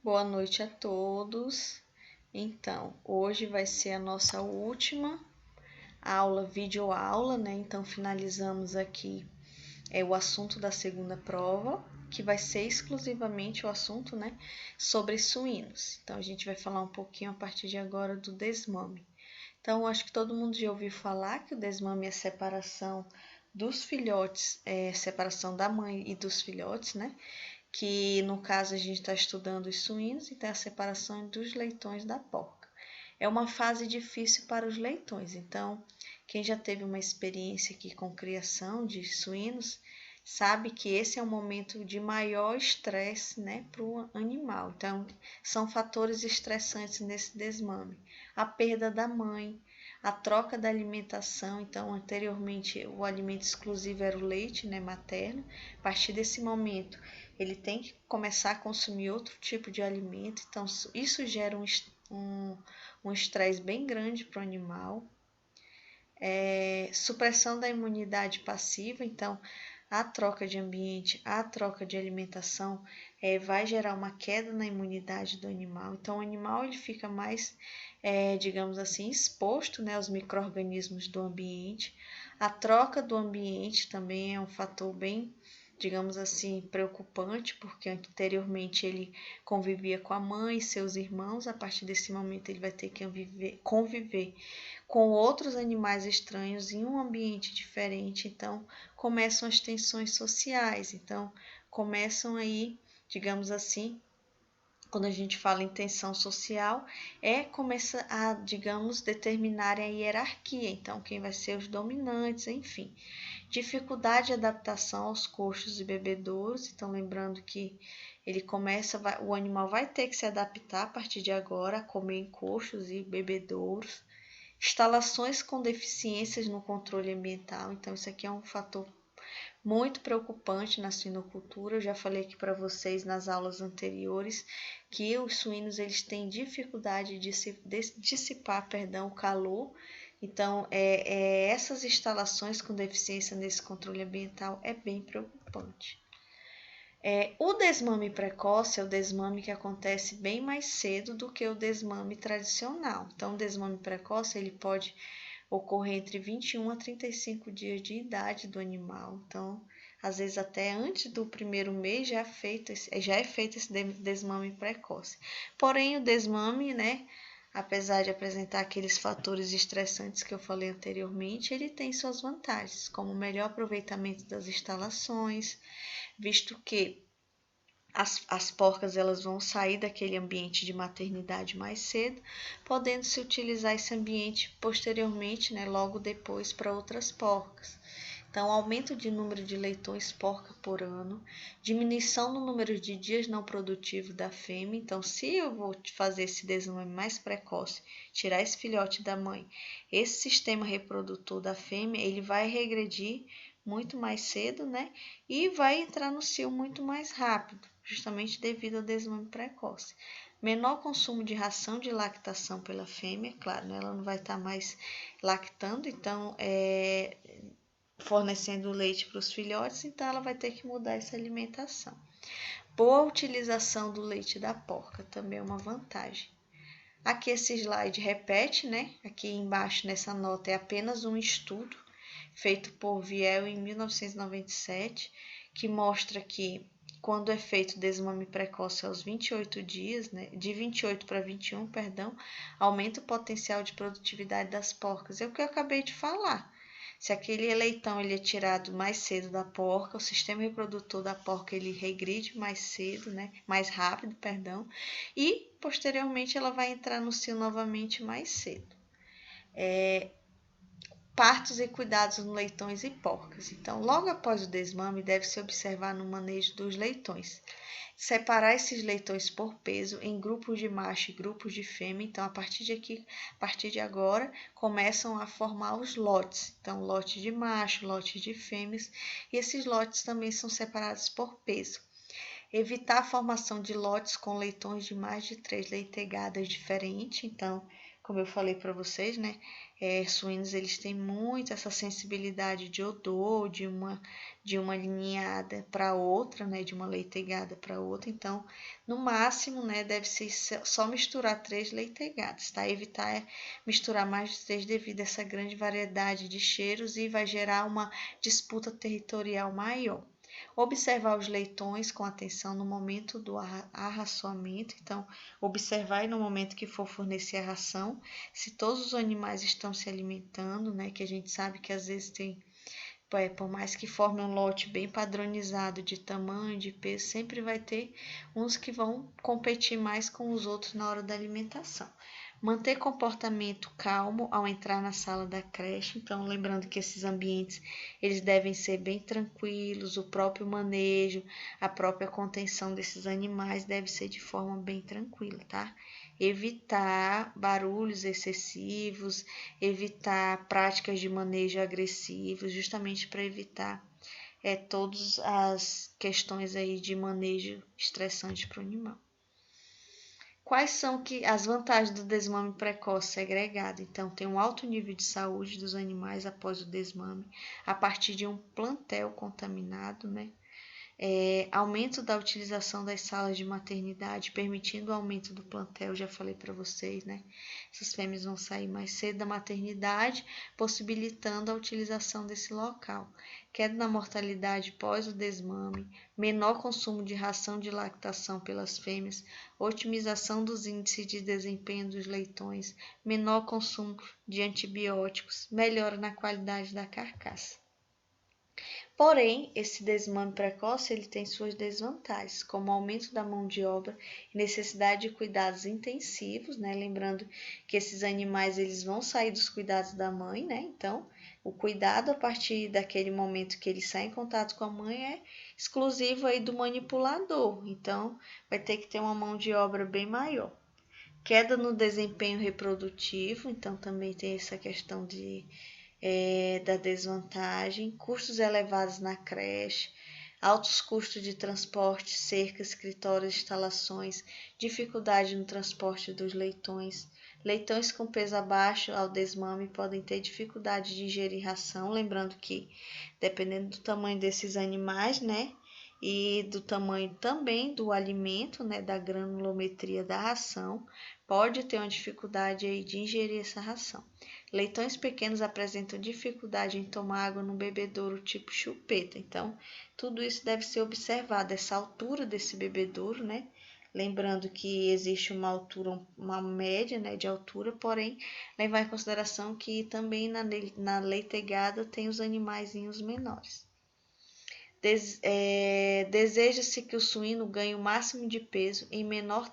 Boa noite a todos. Então, hoje vai ser a nossa última aula, videoaula, né? Então, finalizamos aqui o assunto da segunda prova, que vai ser exclusivamente o assunto, né, sobre suínos. Então, a gente vai falar um pouquinho a partir de agora do desmame. Então, acho que todo mundo já ouviu falar que o desmame é a separação dos filhotes, separação da mãe e dos filhotes, né? Que no caso a gente está estudando os suínos e tem a separação dos leitões da porca. É uma fase difícil para os leitões, então quem já teve uma experiência aqui com criação de suínos sabe que esse é o momento de maior estresse, né, para o animal. Então são fatores estressantes nesse desmame: a perda da mãe, a troca da alimentação. Então anteriormente o alimento exclusivo era o leite, né, materno. A partir desse momento ele tem que começar a consumir outro tipo de alimento, então isso gera um estresse bem grande para o animal. Supressão da imunidade passiva, então a troca de ambiente, a troca de alimentação vai gerar uma queda na imunidade do animal, então o animal ele fica mais, digamos assim, exposto, né, aos micro-organismos do ambiente. A troca do ambiente também é um fator bem, digamos assim, preocupante, porque anteriormente ele convivia com a mãe e seus irmãos, a partir desse momento ele vai ter que conviver com outros animais estranhos em um ambiente diferente, então começam as tensões sociais, então começam aí, digamos assim, quando a gente fala em tensão social, começa a, digamos, determinar a hierarquia, então quem vai ser os dominantes, enfim. Dificuldade de adaptação aos coxos e bebedouros, então lembrando que ele começa, o animal vai ter que se adaptar a partir de agora a comer em coxos e bebedouros. Instalações com deficiências no controle ambiental, então isso aqui é um fator muito preocupante na suinocultura. Eu já falei aqui para vocês nas aulas anteriores que os suínos eles têm dificuldade de dissipar, o calor. Então, essas instalações com deficiência nesse controle ambiental é bem preocupante. O desmame precoce é o desmame que acontece bem mais cedo do que o desmame tradicional. Então, o desmame precoce ele pode ocorrer entre 21 a 35 dias de idade do animal. Então, às vezes até antes do primeiro mês já é feito esse desmame precoce. Porém, o desmame, né, apesar de apresentar aqueles fatores estressantes que eu falei anteriormente, ele tem suas vantagens, como o melhor aproveitamento das instalações, visto que as porcas elas vão sair daquele ambiente de maternidade mais cedo, podendo se utilizar esse ambiente posteriormente, né, logo depois para outras porcas. Então, aumento de número de leitões porca por ano, diminuição no número de dias não produtivos da fêmea. Então, se eu vou fazer esse desmame mais precoce, tirar esse filhote da mãe, esse sistema reprodutor da fêmea, ele vai regredir muito mais cedo, né? E vai entrar no cio muito mais rápido, justamente devido ao desmame precoce. Menor consumo de ração de lactação pela fêmea, claro, né? Ela não vai estar mais lactando, então fornecendo leite para os filhotes, então ela vai ter que mudar essa alimentação. Boa utilização do leite da porca também é uma vantagem. Aqui esse slide repete, né? Aqui embaixo nessa nota é apenas um estudo feito por Viel em 1997, que mostra que quando é feito desmame precoce aos 28 dias, né, de 28 para 21, perdão, aumenta o potencial de produtividade das porcas. É o que eu acabei de falar. Se aquele leitão ele é tirado mais cedo da porca, o sistema reprodutor da porca ele regride mais cedo, né, mais rápido, perdão, e posteriormente ela vai entrar no cio novamente mais cedo. Partos e cuidados nos leitões e porcas. Então, logo após o desmame, deve-se observar no manejo dos leitões. Separar esses leitões por peso em grupos de macho e grupos de fêmea. Então, a partir de agora, começam a formar os lotes. Então, lote de macho, lote de fêmeas. E esses lotes também são separados por peso. Evitar a formação de lotes com leitões de mais de 3 leitegadas diferentes. Então, como eu falei para vocês, né? Suínos eles têm muito essa sensibilidade de odor de uma ninhada para outra, né? De uma leitegada para outra. Então, no máximo, né? Deve ser só misturar 3 leitegadas, tá? Evitar misturar mais de 3 devido a essa grande variedade de cheiros e vai gerar uma disputa territorial maior. Observar os leitões com atenção no momento do arraçoamento, então observar no momento que for fornecer a ração, se todos os animais estão se alimentando, né? Que a gente sabe que às vezes tem, por mais que forme um lote bem padronizado de tamanho, de peso, sempre vai ter uns que vão competir mais com os outros na hora da alimentação. Manter comportamento calmo ao entrar na sala da creche, então lembrando que esses ambientes eles devem ser bem tranquilos, o próprio manejo, a própria contenção desses animais deve ser de forma bem tranquila, tá? Evitar barulhos excessivos, evitar práticas de manejo agressivos, justamente para evitar todas as questões aí de manejo estressante para o animal. Quais são as vantagens do desmame precoce segregado? Então, tem um alto nível de saúde dos animais após o desmame, a partir de um plantel contaminado, né? Aumento da utilização das salas de maternidade, permitindo o aumento do plantel, já falei para vocês, né? Essas fêmeas vão sair mais cedo da maternidade, possibilitando a utilização desse local. Queda na mortalidade pós o desmame, menor consumo de ração de lactação pelas fêmeas, otimização dos índices de desempenho dos leitões, menor consumo de antibióticos, melhora na qualidade da carcaça. Porém, esse desmame precoce ele tem suas desvantagens, como aumento da mão de obra e necessidade de cuidados intensivos, né? Lembrando que esses animais eles vão sair dos cuidados da mãe, né? Então, o cuidado a partir daquele momento que eles saem em contato com a mãe é exclusivo aí do manipulador. Então, vai ter que ter uma mão de obra bem maior. Queda no desempenho reprodutivo, então também tem essa questão da desvantagem, custos elevados na creche, altos custos de transporte, cerca, escritórios, instalações, dificuldade no transporte dos leitões. Leitões com peso abaixo ao desmame podem ter dificuldade de ingerir ração, lembrando que, dependendo do tamanho desses animais, né, e do tamanho também do alimento, né, da granulometria da ração, pode ter uma dificuldade aí de ingerir essa ração. Leitões pequenos apresentam dificuldade em tomar água no bebedouro tipo chupeta. Então, tudo isso deve ser observado, essa altura desse bebedouro, né? Lembrando que existe uma altura, uma média, né, de altura, porém, levar em consideração que também na leitegada tem os animaizinhos menores. Deseja-se que o suíno ganhe o máximo de peso em menor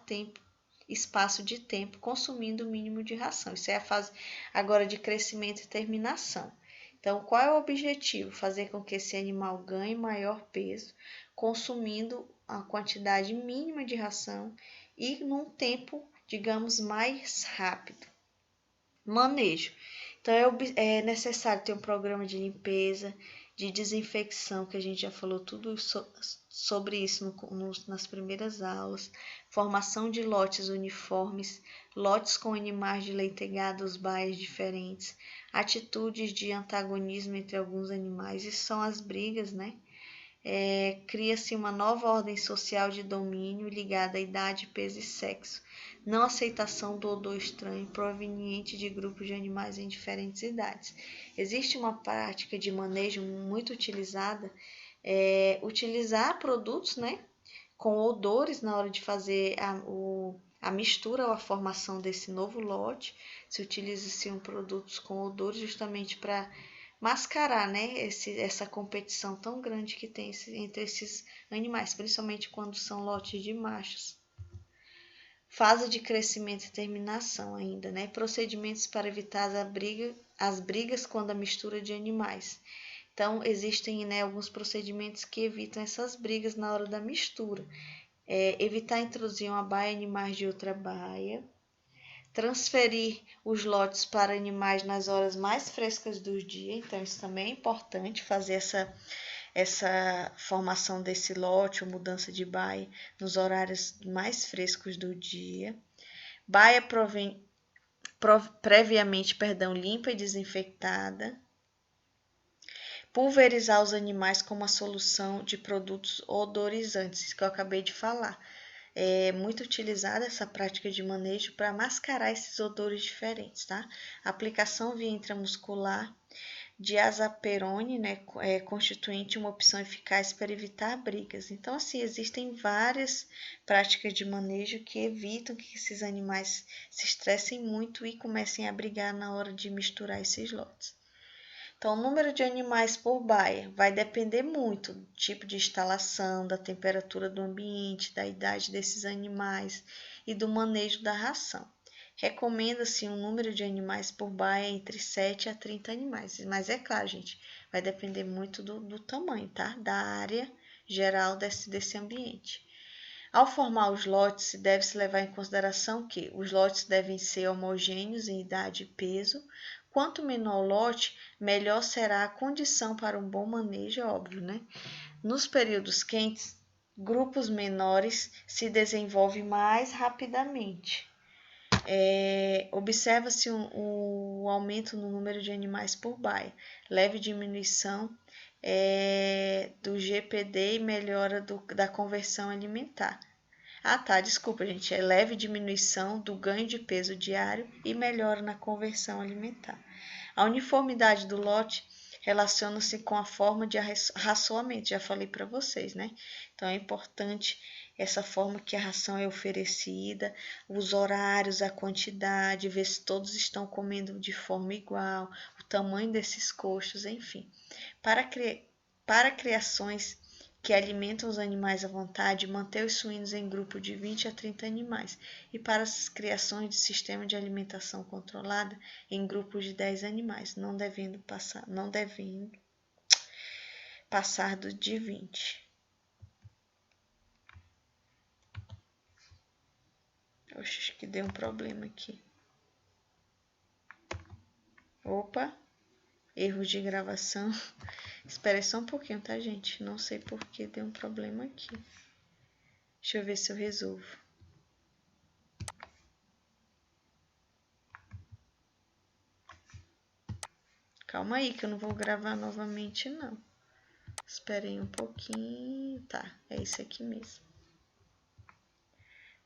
espaço de tempo, consumindo o mínimo de ração. Isso é a fase agora de crescimento e terminação. Então, qual é o objetivo? Fazer com que esse animal ganhe maior peso, consumindo a quantidade mínima de ração e num tempo, digamos, mais rápido. Manejo. Então, é necessário ter um programa de limpeza, de desinfecção, que a gente já falou tudo sobre isso nas primeiras aulas, formação de lotes uniformes, lotes com animais de leitegados baias diferentes, atitudes de antagonismo entre alguns animais, isso são as brigas, né? Cria-se uma nova ordem social de domínio ligada à idade, peso e sexo, não aceitação do odor estranho proveniente de grupos de animais em diferentes idades. Existe uma prática de manejo muito utilizada, utilizar produtos, né, com odores na hora de fazer a mistura ou a formação desse novo lote. Se utiliza-se produtos com odores justamente para mascarar, né, essa competição tão grande que tem entre esses animais, principalmente quando são lotes de machos. Fase de crescimento e terminação ainda, né? Procedimentos para evitar as brigas quando a mistura de animais. Então, existem, né, alguns procedimentos que evitam essas brigas na hora da mistura. Evitar introduzir uma baia animais de outra baia. Transferir os lotes para animais nas horas mais frescas do dia. Então, isso também é importante, fazer essa formação desse lote ou mudança de baia nos horários mais frescos do dia. Baia previamente, limpa e desinfectada. Pulverizar os animais com uma solução de produtos odorizantes, que eu acabei de falar. É muito utilizada essa prática de manejo para mascarar esses odores diferentes, tá? Aplicação via intramuscular de azaperone, né, constituinte uma opção eficaz para evitar brigas. Então, assim, existem várias práticas de manejo que evitam que esses animais se estressem muito e comecem a brigar na hora de misturar esses lotes. Então, o número de animais por baia vai depender muito do tipo de instalação, da temperatura do ambiente, da idade desses animais e do manejo da ração. Recomenda-se um número de animais por baia entre 7 a 30 animais. Mas é claro, gente, vai depender muito do tamanho, tá? Da área geral desse ambiente. Ao formar os lotes, deve-se levar em consideração que os lotes devem ser homogêneos em idade e peso. Quanto menor o lote, melhor será a condição para um bom manejo, óbvio, né? Nos períodos quentes, grupos menores se desenvolvem mais rapidamente. Observa-se um aumento no número de animais por baia, leve diminuição do GPD e melhora da conversão alimentar. Desculpa, gente, é leve diminuição do ganho de peso diário e melhora na conversão alimentar. A uniformidade do lote relaciona-se com a forma de raçoamento, já falei para vocês, né? Então é importante essa forma que a ração é oferecida, os horários, a quantidade, ver se todos estão comendo de forma igual, o tamanho desses coxos, enfim. Para criações que alimentam os animais à vontade, manter os suínos em grupo de 20 a 30 animais, e para as criações de sistema de alimentação controlada, em grupos de 10 animais, não devendo passar de 20. Oxe, acho que deu um problema aqui. Opa, erro de gravação. Espera aí só um pouquinho, tá, gente? Não sei por que deu um problema aqui. Deixa eu ver se eu resolvo. Calma aí que eu não vou gravar novamente, não. Esperem um pouquinho. Tá, é isso aqui mesmo.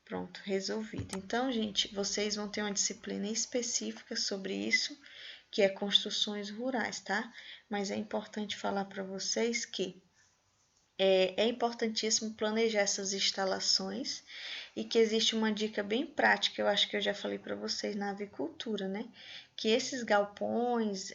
Pronto, resolvido. Então, gente, vocês vão ter uma disciplina específica sobre isso, que é construções rurais, tá? Mas é importante falar para vocês que é importantíssimo planejar essas instalações e que existe uma dica bem prática, eu acho que eu já falei para vocês na avicultura, né? Que esses galpões,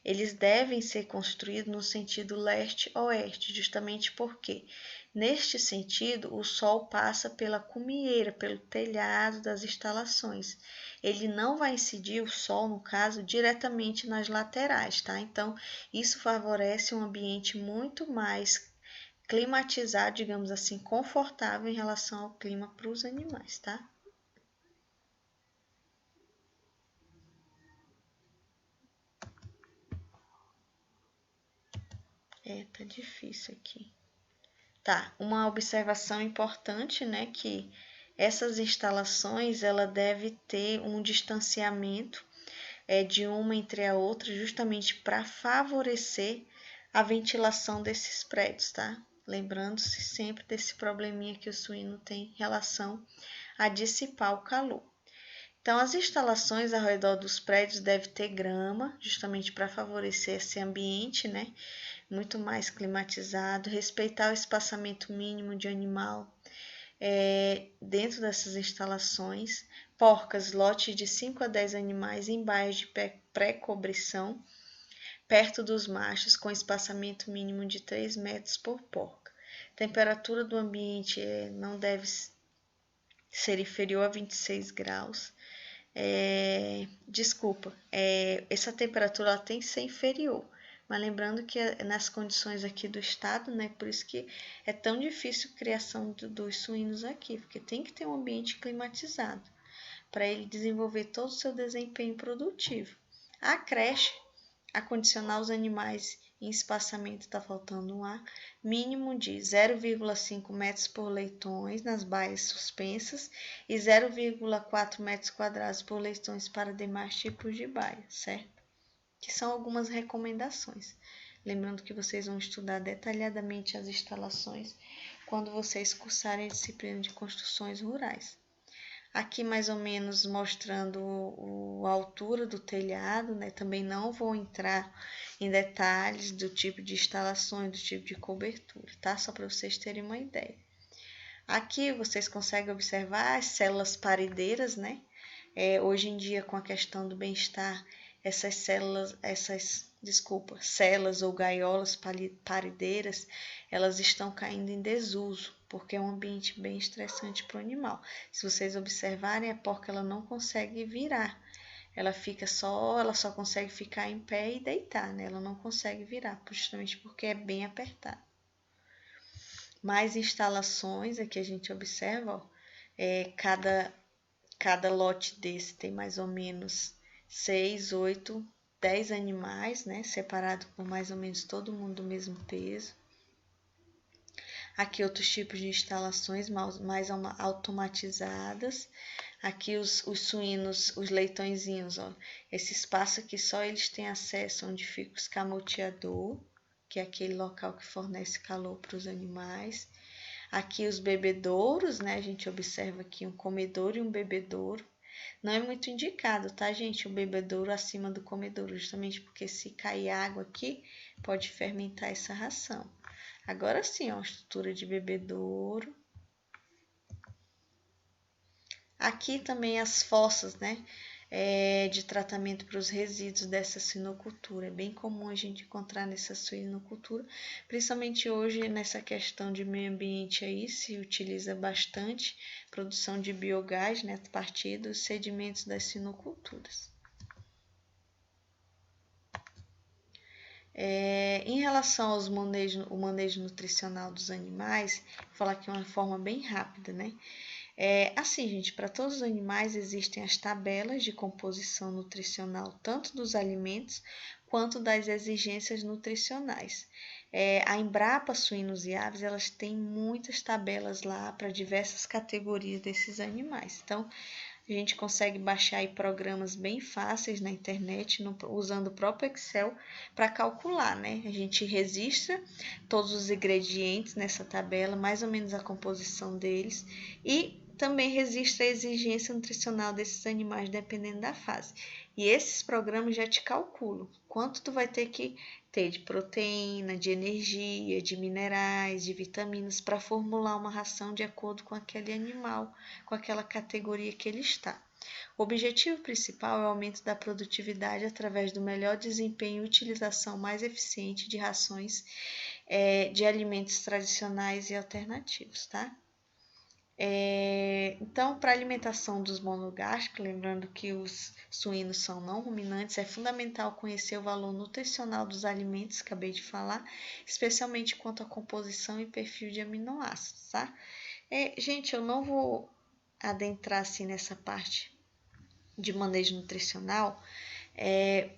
eles devem ser construídos no sentido leste-oeste, justamente porque, neste sentido, o sol passa pela cumieira, pelo telhado das instalações. Ele não vai incidir, o sol, no caso, diretamente nas laterais, tá? Então, isso favorece um ambiente muito mais climatizado, digamos assim, confortável em relação ao clima para os animais, tá? Tá difícil aqui. Tá, uma observação importante, né, que essas instalações, ela deve ter um distanciamento de uma entre a outra, justamente para favorecer a ventilação desses prédios, tá? Lembrando-se sempre desse probleminha que o suíno tem em relação a dissipar o calor. Então, as instalações ao redor dos prédios devem ter grama, justamente para favorecer esse ambiente, né? Muito mais climatizado, respeitar o espaçamento mínimo de animal dentro dessas instalações, porcas, lote de 5 a 10 animais em baias de pré-cobrição, perto dos machos, com espaçamento mínimo de 3 metros por porca. Temperatura do ambiente não deve ser inferior a 26 graus. Essa temperatura ela tem que ser inferior, mas lembrando que nas condições aqui do estado, né, por isso que é tão difícil a criação dos suínos aqui, porque tem que ter um ambiente climatizado para ele desenvolver todo o seu desempenho produtivo. A creche, acondicionar os animais em espaçamento está faltando um A, mínimo de 0,5 metros por leitões nas baias suspensas e 0,4 metros quadrados por leitões para demais tipos de baia, certo? Que são algumas recomendações. Lembrando que vocês vão estudar detalhadamente as instalações quando vocês cursarem a disciplina de construções rurais. Aqui mais ou menos mostrando a altura do telhado, né? Também não vou entrar em detalhes do tipo de instalações, do tipo de cobertura, tá? Só para vocês terem uma ideia. Aqui vocês conseguem observar as células paredeiras, né? Hoje em dia, com a questão do bem-estar, essas celas ou gaiolas paredeiras, elas estão caindo em desuso, porque é um ambiente bem estressante para o animal. Se vocês observarem, a porca ela não consegue virar, ela só consegue ficar em pé e deitar, né? Ela não consegue virar, justamente porque é bem apertado. Mais instalações, aqui a gente observa, ó, cada lote desse tem mais ou menos 6, 8, 10 animais, né? Separado por mais ou menos todo mundo do mesmo peso. Aqui outros tipos de instalações mais automatizadas. Aqui os suínos, os leitõezinhos, ó. Esse espaço aqui só eles têm acesso onde fica o escamoteador, que é aquele local que fornece calor para os animais. Aqui os bebedouros, né? A gente observa aqui um comedouro e um bebedouro. Não é muito indicado, tá, gente? O bebedouro acima do comedouro, justamente porque se cair água aqui, pode fermentar essa ração. Agora sim, ó, a estrutura de bebedouro. Aqui também as fossas, né? De tratamento para os resíduos dessa suinocultura. É bem comum a gente encontrar nessa suinocultura, principalmente hoje nessa questão de meio ambiente aí, se utiliza bastante produção de biogás, né, a partir dos sedimentos das suinoculturas. Em relação ao manejo nutricional dos animais, vou falar aqui uma forma bem rápida, né? Assim, gente, para todos os animais existem as tabelas de composição nutricional, tanto dos alimentos quanto das exigências nutricionais. A Embrapa Suínos e Aves, elas têm muitas tabelas lá para diversas categorias desses animais. Então, a gente consegue baixar aí programas bem fáceis na internet, usando o próprio Excel, para calcular, né? A gente registra todos os ingredientes nessa tabela, mais ou menos a composição deles, e também registra a exigência nutricional desses animais, dependendo da fase. E esses programas já te calculam quanto tu vai ter que ter de proteína, de energia, de minerais, de vitaminas, para formular uma ração de acordo com aquele animal, com aquela categoria que ele está. O objetivo principal é o aumento da produtividade através do melhor desempenho e utilização mais eficiente de rações de alimentos tradicionais e alternativos, tá? Então, para a alimentação dos monogástricos, lembrando que os suínos são não ruminantes, é fundamental conhecer o valor nutricional dos alimentos, acabei de falar, especialmente quanto à composição e perfil de aminoácidos, tá? Gente, eu não vou adentrar assim nessa parte de manejo nutricional,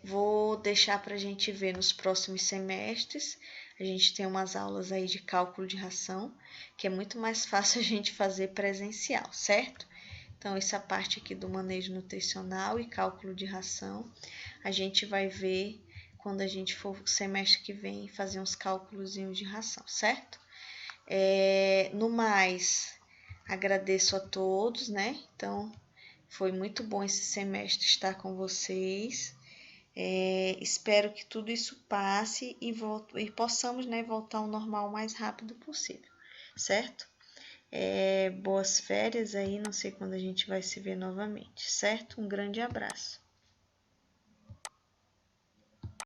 vou deixar para a gente ver nos próximos semestres. A gente tem umas aulas aí de cálculo de ração, que é muito mais fácil a gente fazer presencial, certo? Então, essa parte aqui do manejo nutricional e cálculo de ração, a gente vai ver quando a gente for semestre que vem fazer uns cálculozinhos de ração, certo? No mais, agradeço a todos, né? Então, foi muito bom esse semestre estar com vocês. Espero que tudo isso passe e possamos, né, voltar ao normal o mais rápido possível, certo? Boas férias aí, não sei quando a gente vai se ver novamente, certo? Um grande abraço.